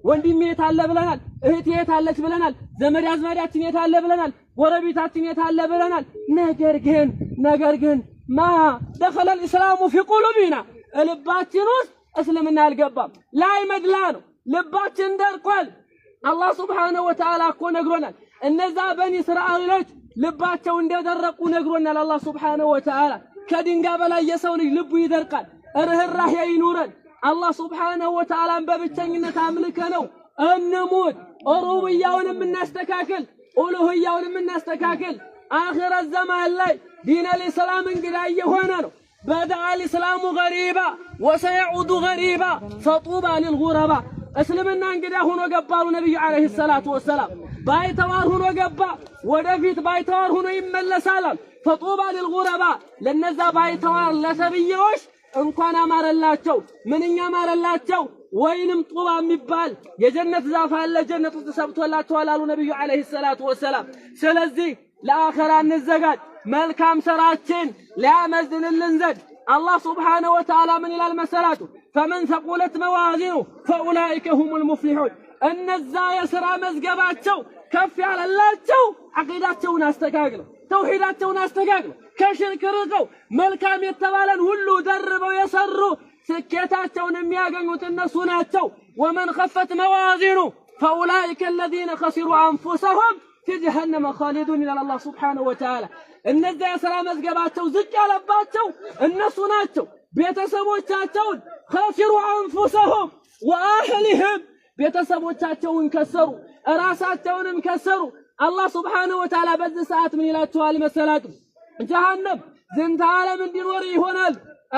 ወንድሜ የታለ ብለናል እህቴ የታለች ብለናል ዘመድ አዝማዳችን የታለ ብለናል ጎረቤታችን የታለ ብለናል ነገር ግን ما دخل الإسلام في قلوبنا ልባችን ውስጥ እስልምና አልገባም ላይ መድላኑ ልባችን ደርቋል አላህ Subhanahu Wa Ta'ala እኮ ነግሮናል እነዛ በኒ እስራኤሎች ልባቸው እንደደረቁ ነግሮናል አላህ Subhanahu Wa Ta'ala ከድንጋይ በላይ የሰው ልጅ ልቡ ይደርቃል ርህራሄ ይኑረን አላህ Subhanahu Wa Ta'ala በብቸኝነት አምልከነው እንሙት ሩብያውንም እናስተካክል ኡሉህያውንም እናስተካክል آخر الزمان ላይ دين الإسلام انقدا يهونانو بدأ الإسلام غريبا وسيعود غريبا فطوبى للغرباء اسلمنا انقدا هونو قبالو نبي عليه الصلاة والسلام بايتوار هونو قبا ودفيت بايتوار هونو يملسالم فطوبى للغرباء لنزا بايتوار لسبيوش እንኳን አማረላቸው ምንኛ አማረላቸው ወይንም ጡባ የሚባል የጀነት ዛፍ አለ ጀነቱ ተሰብቶላቸዋል አሉ ነብዩ አለይሂ ሰላቱ ወሰለም ስለዚህ ለአኺራ እንዘጋጅ መልካም ሰራችን ሊያመዝንልን ዘንድ الله سبحانه وتعالى من إلى المسالات فمن ثقلت موازينه فأولئك هم المفلحون أن الزايا سرى مزقباتشو كفي على اللاتشو عقيداتشو ناستقاقلو توحيداتشو ناستقاقلو كشرك رقو ملكام يتبالن هلو دربوا يسروا سكيتاتشو نمياقنوا تنسوناتشو ومن خفت موازينه فأولئك الذين خسروا أنفسهم في جهنم خالدون إلى الله سبحانه وتعالى እነዛ የሥራ መዝገባቸው ዝቅ ያለባቸው እነሱ ናቸው ቤተሰቦቻቸውን خسروا أنفسهم وأهلهم ቤተሰቦቻቸውን ከሰሩ ራሳቸውንም ከሰሩ አላህ Subhanahu Wa Ta'ala በዚህ ሰዓት ምን ይላቸዋል መሰላችሁ ጀሃነም ዝንተ ዓለም እንዲኖር ይሆናል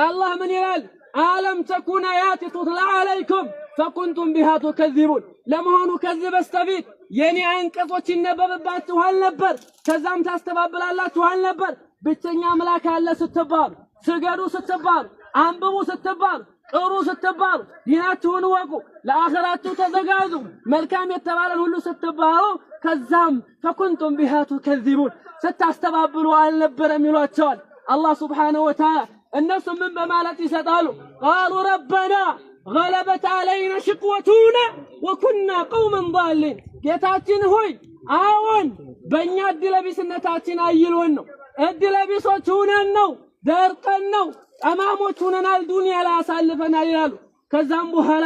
አላህ ምን ይላል ዓለም ተኩን አያት تطلع عليكم فكنتم بها تكذبون ለመሆኑ ከዚህ በስተፊት የኔ አንቀጾች ይነበብባችኋል ነበር ከዛም ታስተባብላላችኋል ነበር ብቸኛ አምላክ አለ ስትባሉ ስገዱ ስትባሉ አንብቡ ስትባሉ ቅሩ ስትባሉ ዲናችሁን ወቁ ለአኺራችሁ ተዘጋጁ መልካም የተባለን ሁሉ ስትባሉ ከዛም فكنتم بها تكذبون ስታስተባብሉ አልነበረም ይሏቸዋል አላህ Subhanahu Wa Ta'ala እነሱ ምን በማለት ይሰጣሉ قالوا ربنا غلبت علينا شقوتنا وكنا قوما ضالين ጌታችን ሆይ አዎን በእኛ እድለቢስነታችን አይልወን ነው እድለቢሶች ሆነን ነው ደርቀን ነው ጠማሞች ሆነናል ዱንያ ላይ አሳልፈናል ይላሉ ከዛም በኋላ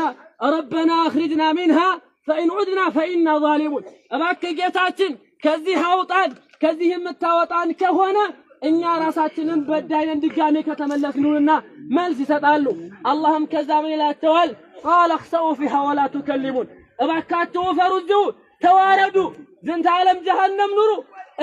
ربنا اخرجنا منها فإن عدنا فإنا ظالمون እባክህ ጌታችን ከዚህ አውጣን ከዚህ የምታወጣን ከሆነ እኛ ራሳችንን በዳይን ድጋሜ ከተመለስንውና መልስ ይሰጣሉ አላህም ከዛ ምን ይላቸዋል قال اخسئوا فيها ولا تكلمون እባካችሁ ፈሩጁ ተዋረዱ ዝንተ ዓለም ጀሃነም ኑሩ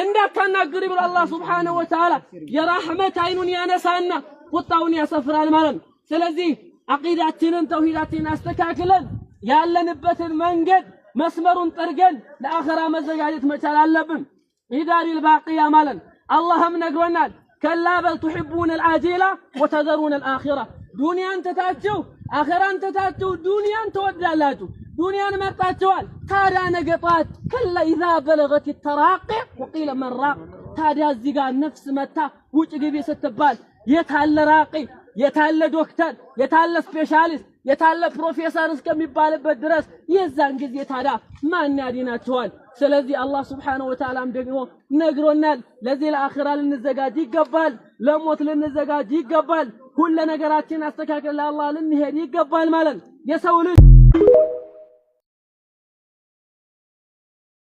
እንዳታናግሩ ብሎ አላህ Subhanahu Wa Ta'ala የራህመት አይኑን ያነሳና ቁጣውን ያሰፍራል ማለት ነው ስለዚህ አቂዳችንን ተውሂዳችንን አስተካክለን ያለንበትን መንገድ መስመሩን ጠርገን ለአኺራ መዘጋጀት መቻል አለብን ኢዳሪል ባቂያ ማለት اللهم نقولنا كلا بل تحبون العاجلة وتذرون الآخرة دنيا تتاتشو آخرة تتاتشو دنيا تودلاتو دنيا مرتاتشوال تارا نقطات كلا إذا بلغت التراقي وقيل من راق تارا الزقان نفس متى وجه بي ستبال يتهل راقي يتهل دكتور يتهل سبيشاليست يتهل بروفيسور እስከሚባልበት ድረስ የዛን ጊዜ ታዲያ ማን ያድናቸዋል ስለዚህ አላህ Subhanahu Wa Ta'ala ደግሞ ነግሮናል ለዚህ ለአኺራ ልንዘጋጅ ይገባል ለሞት ልንዘጋጅ ይገባል ሁሉ ነገራችን አስተካክለን ለአላህ ልንሄድ ይገባል ማለት የሰው ልጅ